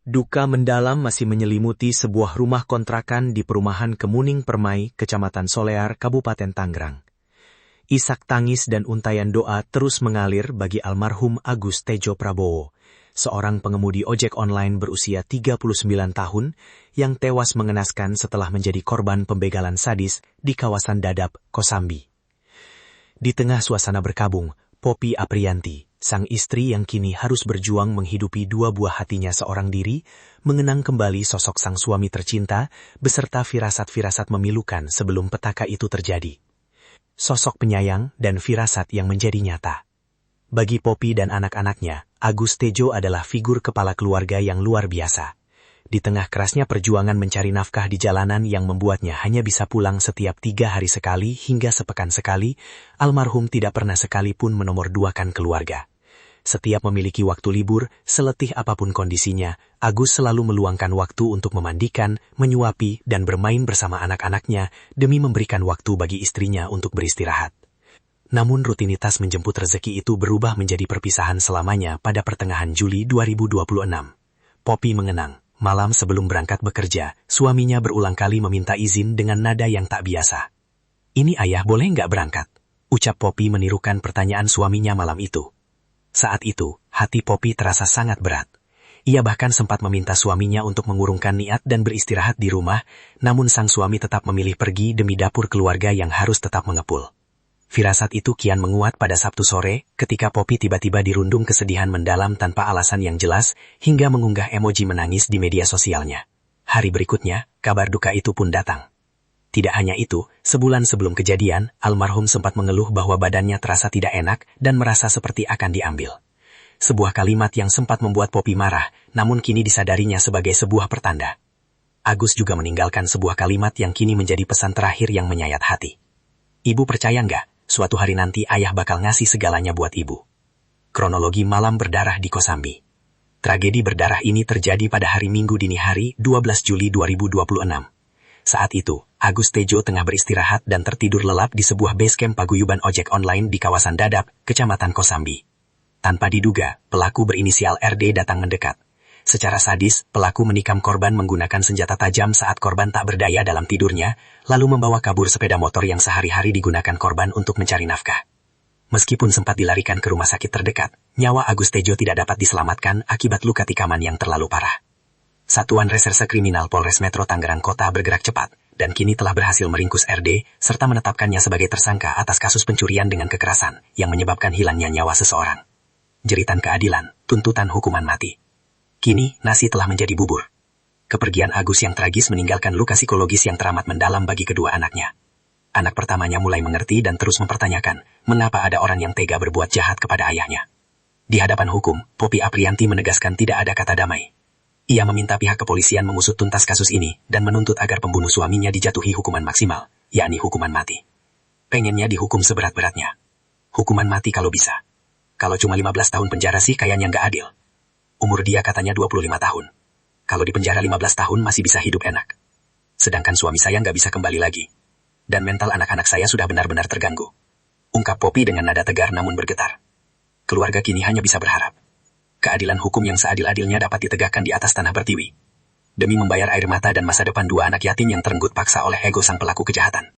Duka mendalam masih menyelimuti sebuah rumah kontrakan di perumahan Kemuning Permai, Kecamatan Solear, Kabupaten Tangerang. Isak tangis dan untayan doa terus mengalir bagi almarhum Agus Tejo Prabowo, seorang pengemudi ojek online berusia 39 tahun yang tewas mengenaskan setelah menjadi korban pembegalan sadis di kawasan Dadap, Kosambi. Di tengah suasana berkabung, Poppy Aprianti, sang istri yang kini harus berjuang menghidupi dua buah hatinya seorang diri, mengenang kembali sosok sang suami tercinta beserta firasat-firasat memilukan sebelum petaka itu terjadi. Sosok penyayang dan firasat yang menjadi nyata. Bagi Poppy dan anak-anaknya, Agus Tejo adalah figur kepala keluarga yang luar biasa. Di tengah kerasnya perjuangan mencari nafkah di jalanan yang membuatnya hanya bisa pulang setiap 3 hari sekali hingga sepekan sekali, almarhum tidak pernah sekalipun menomorduakan keluarga. Setiap memiliki waktu libur, seletih apapun kondisinya, Agus selalu meluangkan waktu untuk memandikan, menyuapi, dan bermain bersama anak-anaknya demi memberikan waktu bagi istrinya untuk beristirahat. Namun rutinitas menjemput rezeki itu berubah menjadi perpisahan selamanya pada pertengahan Juli 2026. Poppy mengenang. Malam sebelum berangkat bekerja, suaminya berulang kali meminta izin dengan nada yang tak biasa. "Ini ayah boleh nggak berangkat?" ucap Poppy menirukan pertanyaan suaminya malam itu. Saat itu, hati Poppy terasa sangat berat. Ia bahkan sempat meminta suaminya untuk mengurungkan niat dan beristirahat di rumah, namun sang suami tetap memilih pergi demi dapur keluarga yang harus tetap mengepul. Firasat itu kian menguat pada Sabtu sore, ketika Poppy tiba-tiba dirundung kesedihan mendalam tanpa alasan yang jelas, hingga mengunggah emoji menangis di media sosialnya. Hari berikutnya, kabar duka itu pun datang. Tidak hanya itu, sebulan sebelum kejadian, almarhum sempat mengeluh bahwa badannya terasa tidak enak dan merasa seperti akan diambil. Sebuah kalimat yang sempat membuat Poppy marah, namun kini disadarinya sebagai sebuah pertanda. Agus juga meninggalkan sebuah kalimat yang kini menjadi pesan terakhir yang menyayat hati. "Ibu percaya nggak? Suatu hari nanti ayah bakal ngasih segalanya buat ibu." Kronologi malam berdarah di Kosambi. Tragedi berdarah ini terjadi pada hari Minggu dini hari, 12 Juli 2026. Saat itu, Agus Tejo tengah beristirahat dan tertidur lelap di sebuah basecamp paguyuban ojek online di kawasan Dadap, Kecamatan Kosambi. Tanpa diduga, pelaku berinisial RD datang mendekat. Secara sadis, pelaku menikam korban menggunakan senjata tajam saat korban tak berdaya dalam tidurnya, lalu membawa kabur sepeda motor yang sehari-hari digunakan korban untuk mencari nafkah. Meskipun sempat dilarikan ke rumah sakit terdekat, nyawa Agus Tejo tidak dapat diselamatkan akibat luka tikaman yang terlalu parah. Satuan Reserse Kriminal Polres Metro Tangerang Kota bergerak cepat, dan kini telah berhasil meringkus RD, serta menetapkannya sebagai tersangka atas kasus pencurian dengan kekerasan, yang menyebabkan hilangnya nyawa seseorang. Jeritan keadilan, tuntutan hukuman mati. Kini, nasi telah menjadi bubur. Kepergian Agus yang tragis meninggalkan luka psikologis yang teramat mendalam bagi kedua anaknya. Anak pertamanya mulai mengerti dan terus mempertanyakan, mengapa ada orang yang tega berbuat jahat kepada ayahnya. Di hadapan hukum, Poppy Aprianti menegaskan tidak ada kata damai. Ia meminta pihak kepolisian mengusut tuntas kasus ini dan menuntut agar pembunuh suaminya dijatuhi hukuman maksimal, yakni hukuman mati. Pengennya dihukum seberat-beratnya. Hukuman mati kalau bisa. Kalau cuma 15 tahun penjara sih kayaknya nggak adil. Umur dia katanya 25 tahun. Kalau di penjara 15 tahun masih bisa hidup enak. Sedangkan suami saya nggak bisa kembali lagi. Dan mental anak-anak saya sudah benar-benar terganggu. Ungkap Poppy dengan nada tegar namun bergetar. Keluarga kini hanya bisa berharap. Keadilan hukum yang seadil-adilnya dapat ditegakkan di atas tanah pertiwi. Demi membayar air mata dan masa depan dua anak yatim yang terenggut paksa oleh ego sang pelaku kejahatan.